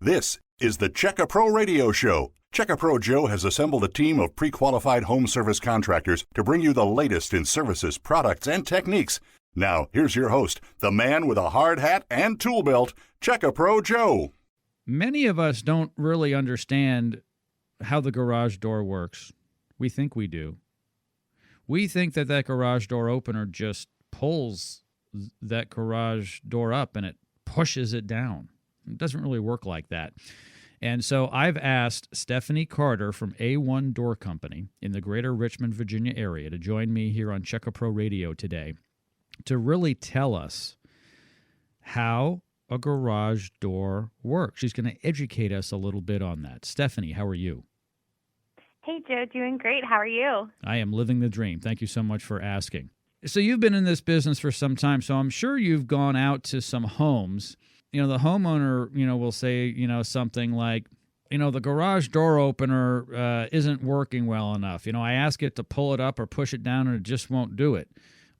This is the Check-A-Pro Radio Show. Check-A-Pro Joe has assembled a team of pre-qualified home service contractors to bring you the latest in services, products, and techniques. Now, here's your host, the man with a hard hat and tool belt, Check-A-Pro Joe. Many of us don't really understand how the garage door works. We think we do. We think that garage door opener just pulls that garage door up and it pushes it down. It doesn't really work like that. And so I've asked Stephanie Carter from A1 Door Company in the greater Richmond, Virginia area to join me here on Check-A-Pro Radio today to really tell us how a garage door works. She's going to educate us a little bit on that. Stephanie, how are you? Hey, Joe, doing great. How are you? I am living the dream. Thank you so much for asking. So you've been in this business for some time, so I'm sure you've gone out to some homes. You know, the homeowner, will say, something like, the garage door opener isn't working well enough. I ask it to pull it up or push it down and it just won't do it.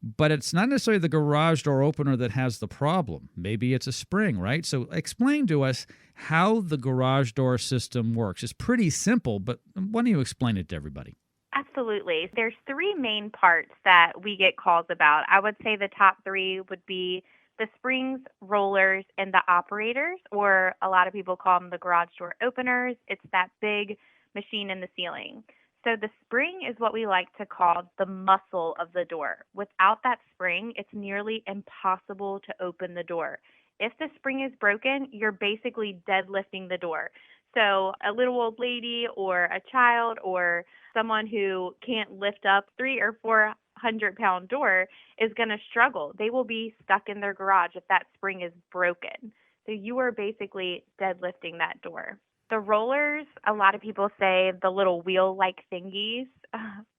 But it's not necessarily the garage door opener that has the problem. Maybe it's a spring, right? So explain to us how the garage door system works. It's pretty simple, but why don't you explain it to everybody? Absolutely. There's three main parts that we get calls about. I would say the top three would be the springs, rollers, and the operators, or a lot of people call them the garage door openers. It's that big machine in the ceiling. So the spring is what we like to call the muscle of the door. Without that spring, it's nearly impossible to open the door. If the spring is broken, you're basically deadlifting the door. So a little old lady or a child or someone who can't lift up 300 or 400-pound door is going to struggle. They will be stuck in their garage if that spring is broken. So you are basically deadlifting that door. The rollers, a lot of people say the little wheel-like thingies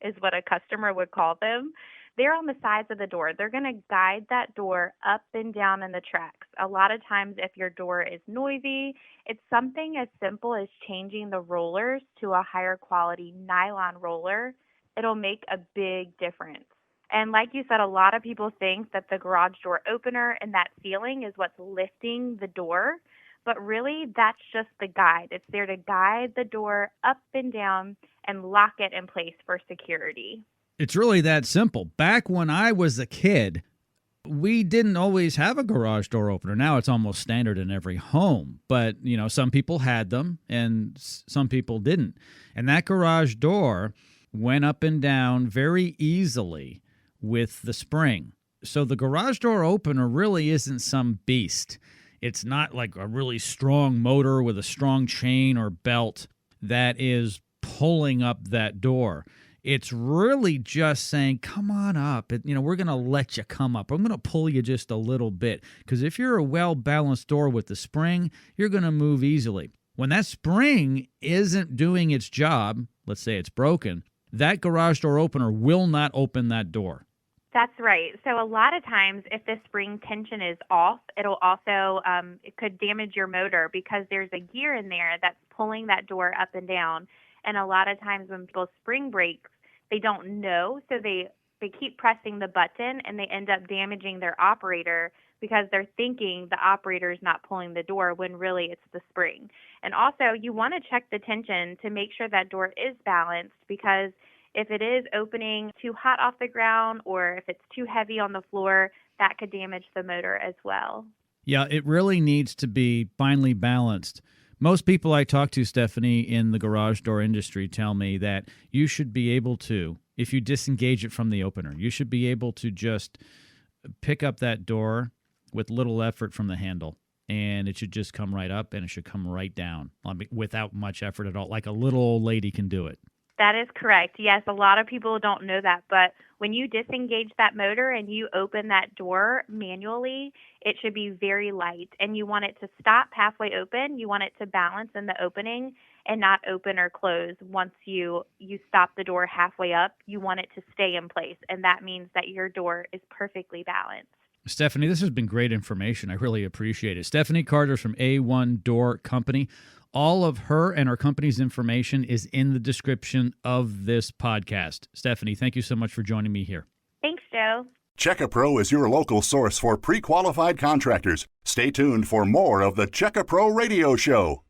is what a customer would call them. They're on the sides of the door. They're going to guide that door up and down in the tracks. A lot of times if your door is noisy, it's something as simple as changing the rollers to a higher quality nylon roller. It'll make a big difference. And like you said, a lot of people think that the garage door opener and that ceiling is what's lifting the door. But really, that's just the guide. It's there to guide the door up and down and lock it in place for security. It's really that simple. Back when I was a kid, we didn't always have a garage door opener. Now it's almost standard in every home. But, some people had them and some people didn't. And that garage door went up and down very easily with the spring. So the garage door opener really isn't some beast. It's not like a really strong motor with a strong chain or belt that is pulling up that door. It's really just saying, come on up. We're going to let you come up. I'm going to pull you just a little bit. Because if you're a well-balanced door with the spring, you're going to move easily. When that spring isn't doing its job, let's say it's broken, that garage door opener will not open that door. That's right. So a lot of times if the spring tension is off, it'll also, it could damage your motor because there's a gear in there that's pulling that door up and down. And a lot of times when people spring brakes, they don't know. So they keep pressing the button and they end up damaging their operator because they're thinking the operator is not pulling the door when really it's the spring. And also you want to check the tension to make sure that door is balanced because if it is opening too hot off the ground or if it's too heavy on the floor, that could damage the motor as well. Yeah, it really needs to be finely balanced. Most people I talk to, Stephanie, in the garage door industry tell me that you should be able to, if you disengage it from the opener, you should be able to just pick up that door with little effort from the handle. And it should just come right up and it should come right down without much effort at all, like a little old lady can do it. That is correct. Yes, a lot of people don't know that, but when you disengage that motor and you open that door manually, it should be very light, and you want it to stop halfway open. You want it to balance in the opening and not open or close once you stop the door halfway up. You want it to stay in place, and that means that your door is perfectly balanced. Stephanie, this has been great information. I really appreciate it. Stephanie Carter from A1 Door Company. All of her and her company's information is in the description of this podcast. Stephanie, thank you so much for joining me here. Thanks, Joe. Check-A-Pro is your local source for pre-qualified contractors. Stay tuned for more of the Check-A-Pro Radio Show.